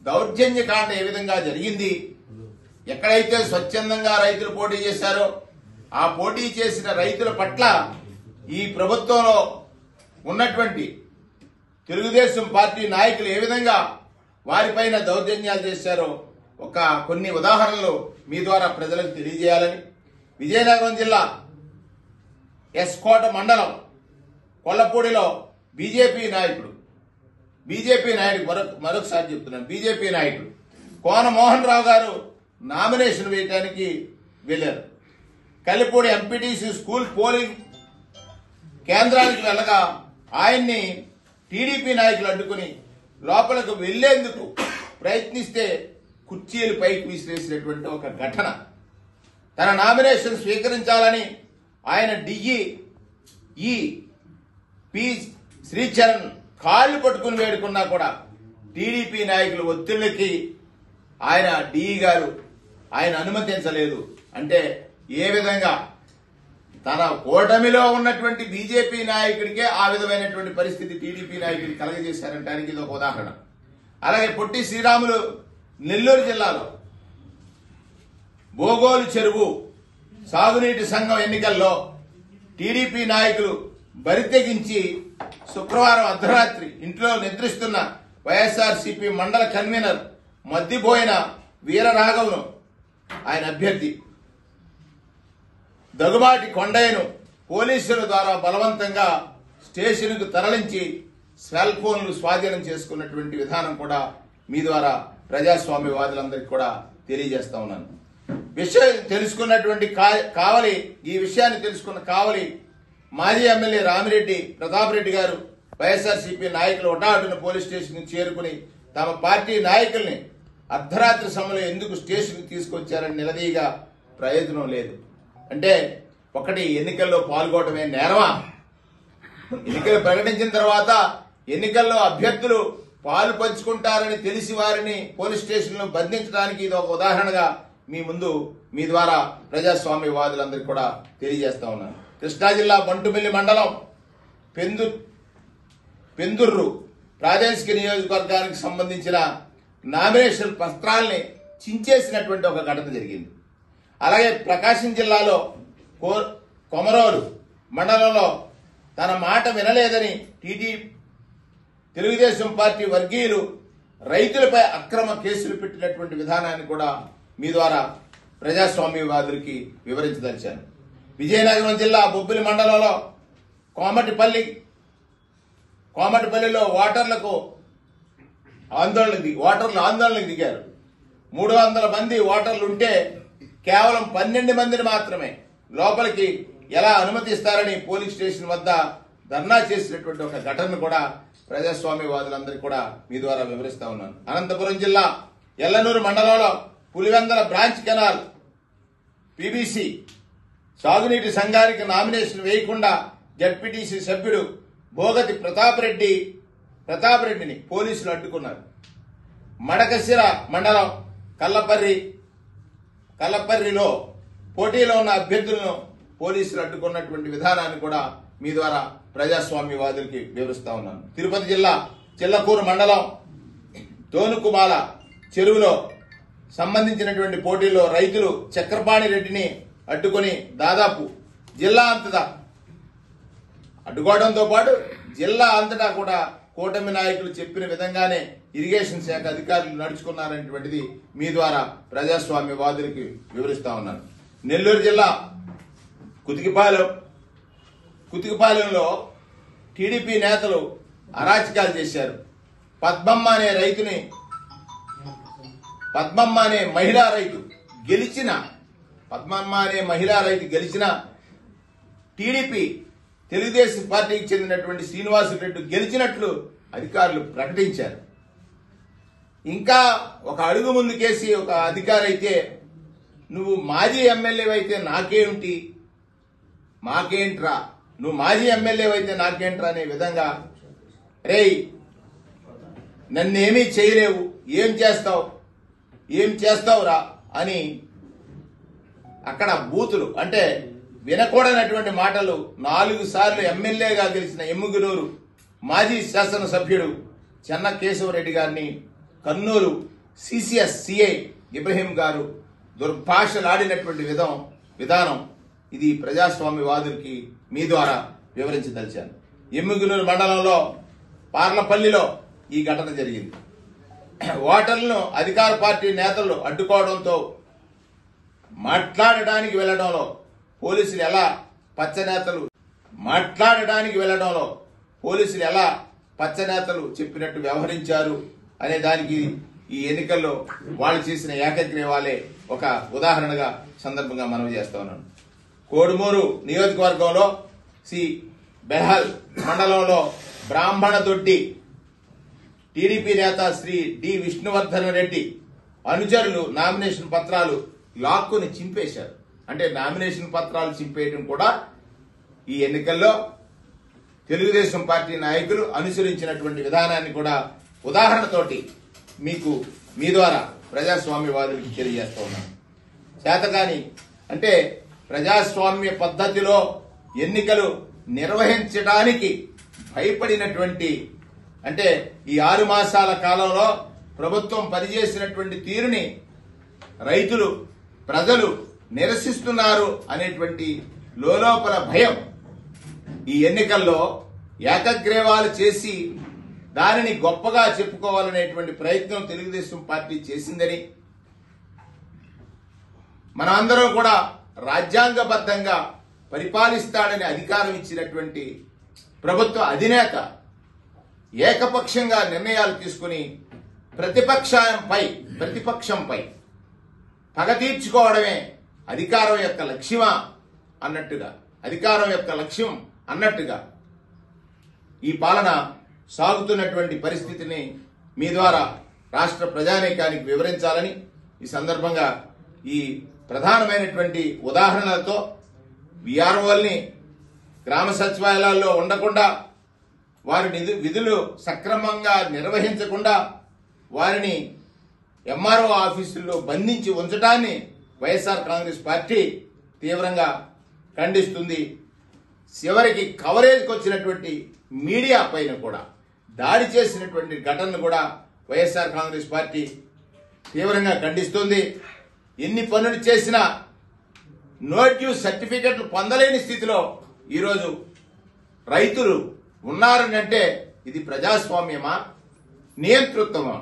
దౌర్జన్యకాండ ఏ విధంగా జరిగింది, ఎక్కడైతే స్వచ్ఛందంగా రైతులు పోటీ చేశారో ఆ పోటీ చేసిన రైతుల పట్ల ఈ ప్రభుత్వంలో ఉన్నటువంటి తెలుగుదేశం పార్టీ నాయకులు ఏ విధంగా వారిపైన దౌర్జన్యాలు చేశారో కొన్ని ఉదాహరణలు మీ ద్వారా ప్రజలకు తెలియజేయాలని, విజయనగరం జిల్లా ఎస్కోట మండలం కొల్లపూడిలో బీజేపీ నాయకుడు మరొకసారి చెప్తున్నాను, బీజేపీ నాయకుడు కోన మోహన్ రావు గారు నామినేషన్ వేయడానికి వెళ్లారు. కలిపూడి ఎంపీటీసీ స్కూల్ పోలింగ్ కేంద్రానికి వెళ్ళగా ఆయన్ని టీడీపీ నాయకులు అడ్డుకుని లోపలకు వెళ్లేందుకు ప్రయత్నిస్తే కుర్చీలు పైకి విసిరేసినటువంటి ఒక ఘటన. తన నామినేషన్ స్వీకరించాలని ఆయన డిఈ పి శ్రీచరణ్ కాళ్లు పట్టుకుని వేడుకున్నా కూడా టీడీపీ నాయకులు ఒత్తిళ్లకి ఆయన డిఈ గారు ఆయన అనుమతించలేదు. అంటే ఏ విధంగా తన కూటమిలో ఉన్నటువంటి బీజేపీ నాయకుడికే ఆ విధమైనటువంటి పరిస్థితి టీడీపీ నాయకులు కలగజేశారంటానికి ఇది ఒక ఉదాహరణ. అలాగే పొట్టి శ్రీరాములు నెల్లూరు జిల్లాలో బోగోలు చెరువు సాగునీటి సంఘం ఎన్నికల్లో టీడీపీ నాయకులు బరితెగించి శుక్రవారం అర్ధరాత్రి ఇంట్లో నిద్రిస్తున్న వైఎస్ఆర్సీపీ మండల కన్వీనర్ మద్దిపోయిన వీరరాఘవను ఆయన అభ్యర్థి దగ్గుబాటి కొండయ్యను పోలీసుల ద్వారా బలవంతంగా స్టేషన్కు తరలించి సెల్ ఫోన్లు స్వాధీనం చేసుకున్నటువంటి విధానం కూడా మీ ద్వారా ప్రజాస్వామ్యవాదులందరికీ కూడా తెలియజేస్తా ఉన్నాను. విషయం తెలుసుకున్నటువంటి ఈ విషయాన్ని తెలుసుకున్న కావలి మాజీ ఎమ్మెల్యే రామిరెడ్డి ప్రతాప్ రెడ్డి గారు వైఎస్ఆర్సీపీ నాయకులు ఒటాటున పోలీస్ స్టేషన్ చేరుకుని తమ పార్టీ నాయకుల్ని అర్ధరాత్రి సమయంలో ఎందుకు స్టేషన్కి తీసుకొచ్చారని నిలదీయగా ప్రయోజనం లేదు. అంటే ఒకటి, ఎన్నికల్లో పాల్గొనడమే నేరమా? ఎన్నికలు ప్రకటించిన తర్వాత ఎన్నికల్లో అభ్యర్థులు పాలు పంచుకుంటారని తెలిసి వారిని పోలీస్ స్టేషన్లో బంధించడానికి ఇది ఒక ఉదాహరణగా మీ ద్వారా ప్రజాస్వామ్యవాదులందరికీ కూడా తెలియజేస్తా ఉన్నాను. కృష్ణా జిల్లా బంటుమిల్లి మండలం పెందుర్రు ప్రాదేశిక నియోజకవర్గానికి సంబంధించిన నామినేషన్ పత్రాల్ని చించేసినటువంటి ఒక ఘటన జరిగింది. అలాగే ప్రకాశం జిల్లాలో కొమరోలు మండలంలో తన మాట వినలేదని తెలుగుదేశం పార్టీ వర్గీయులు రైతులపై అక్రమ కేసులు పెట్టినటువంటి విధానాన్ని కూడా మీ ద్వారా ప్రజాస్వామ్యవాదులకి వివరించదలిచాను. విజయనగరం జిల్లా బొబ్బిలి మండలంలో కోమటిపల్లిలో ఓటర్లు ఆందోళనకు దిగారు. 300 మంది ఓటర్లు ఉంటే కేవలం 12 మందిని మాత్రమే లోపలికి ఎలా అనుమతిస్తారని పోలీస్ స్టేషన్ వద్ద ధర్నా చేసినటువంటి ఒక ఘటనను కూడా ప్రజాస్వామ్యవాదులందరికీ కూడా మీ ద్వారా వివరిస్తా ఉన్నాను. అనంతపురం జిల్లా ఎల్లనూరు మండలంలో పులివెందల బ్రాంచ్ కెనాల్ పీబీసీ సాగునీటి సంఘానికి నామినేషన్ వేయకుండా జడ్పీటీసీ సభ్యుడు భోగతి ప్రతాప్ రెడ్డిని పోలీసులు అడ్డుకున్నారు. మడకశిర మండలం కల్లపర్రిలో పోటీలో ఉన్న అభ్యర్థులను పోలీసులు అడ్డుకున్నటువంటి విధానాన్ని కూడా మీ ద్వారా ప్రజాస్వామ్యవాదులకి వివరిస్తా ఉన్నాను. తిరుపతి జిల్లా చిల్లకూరు మండలం తోనుకుమాల చెరువులో సంబంధించినటువంటి పోటీలో రైతులు చక్రపాణి రెడ్డిని అడ్డుకొని దాదాపు జిల్లా అంతటా అడ్డుకోవడంతో పాటు జిల్లా అంతటా కూడా కూటమి నాయకులు చెప్పిన విధంగానే ఇరిగేషన్ శాఖ అధికారులు నడుచుకున్నారనేటువంటిది మీ ద్వారా ప్రజాస్వామ్యవాదులకి వివరిస్తా ఉన్నాను. నెల్లూరు జిల్లా కుతికిపాలెంలో టీడీపీ నేతలు అరాచకాలు చేశారు. పద్మమ్మ అనే మహిళా రైతు గెలిచిన టీడీపీ తెలుగుదేశం పార్టీకి చెందినటువంటి శ్రీనివాసరెడ్డి గెలిచినట్లు అధికారులు ప్రకటించారు. ఇంకా ఒక అడుగు ముందుకేసి ఒక అధికారి అయితే, నువ్వు మాజీ ఎమ్మెల్యే అయితే మాకేంట్రా, నువ్వు మాజీ ఎమ్మెల్యే అయితే నాకేంట్రా అనే విధంగా, రేయ్ నన్నేమీ చేయలేవు, ఏం చేస్తావురా అని అక్కడ బూతులు, అంటే వినకూడనటువంటి మాటలు 4 సార్లు ఎమ్మెల్యేగా గెలిచిన ఎమ్ముగునూరు మాజీ శాసనసభ్యుడు చెన్న కేశవరెడ్డి గారిని కర్నూలు సిసిఎస్ సిఐ ఇబ్రహీం గారు దుర్భాషలాడినటువంటి విధానం ఇది ప్రజాస్వామ్యవాదులకి మీ ద్వారా వివరించదలిచాను. ఎమ్మిగునూరు మండలంలో పార్లపల్లిలో ఈ ఘటన జరిగింది. ఓటర్లను అధికార పార్టీ నేతలు అడ్డుకోవడంతో మాట్లాడడానికి వెళ్లడంలో పోలీసులు ఎలా పచ్చనేతలు చెప్పినట్టు వ్యవహరించారు అనే దానికి ఈ ఎన్నికల్లో వాళ్ళు చేసిన ఏకగ్రీవాలే ఒక ఉదాహరణగా సందర్భంగా మనవి చేస్తా ఉన్నాను. కోడుమూరు నియోజకవర్గంలో సి బెహల్ మండలంలో బ్రాహ్మణ దొడ్డి టీడీపీ నేత శ్రీ డి విష్ణువర్ధన్ రెడ్డి అనుచరులు నామినేషన్ పత్రాలు లాక్కుని చింపేశారు. అంటే నామినేషన్ పత్రాలు చింపేయడం కూడా ఈ ఎన్నికల్లో తెలుగుదేశం పార్టీ నాయకులు అనుసరించినటువంటి విధానాన్ని కూడా ఉదాహరణతోటి మీకు మీ ద్వారా ప్రజాస్వామ్యవాదులకు తెలియజేస్తూ ఉన్నాను. చేతకాని అంటే ప్రజాస్వామ్య పద్ధతిలో ఎన్నికలు నిర్వహించడానికి భయపడినటువంటి అంటే ఈ 6 మాసాల కాలంలో ప్రభుత్వం పనిచేసినటువంటి తీరుని రైతులు ప్రజలు నిరసిస్తున్నారు అనేటువంటి లోలోపల భయం ఈ ఎన్నికల్లో ఏకగ్రీవాలు చేసి దానిని గొప్పగా చెప్పుకోవాలనేటువంటి ప్రయత్నం తెలుగుదేశం పార్టీ చేసిందని మనందరం కూడా రాజ్యాంగబద్ధంగా పరిపాలిస్తాడని అధికారం ఇచ్చినటువంటి ప్రభుత్వ అధినేత ఏకపక్షంగా నిర్ణయాలు తీసుకుని ప్రతిపక్షంపై పగ తీర్చుకోవడమే అధికారం యొక్క లక్ష్యం అన్నట్టుగా ఈ పాలన సాగుతున్నటువంటి పరిస్థితిని మీ ద్వారా రాష్ట్ర ప్రజానీకానికి వివరించాలని ఈ సందర్భంగా ఈ ప్రధానమైనటువంటి ఉదాహరణలతో వీఆర్ఓల్ని గ్రామ సచివాలయాల్లో ఉండకుండా వారి విధులు సక్రమంగా నిర్వహించకుండా వారిని ఎంఆర్ఓ ఆఫీసుల్లో బంధించి ఉంచడాన్ని వైఎస్ఆర్ కాంగ్రెస్ పార్టీ తీవ్రంగా ఖండిస్తుంది. చివరికి కవరేజ్కి వచ్చినటువంటి మీడియా పైన కూడా దాడి చేసినటువంటి ఘటనను కూడా వైఎస్ఆర్ కాంగ్రెస్ పార్టీ తీవ్రంగా ఖండిస్తుంది. ఎన్ని పనులు చేసినా నో డ్యూస్ సర్టిఫికెట్లు పొందలేని స్థితిలో ఈరోజు రైతులు ఉన్నారనంటే ఇది ప్రజాస్వామ్యమా, నియంతృత్వమా?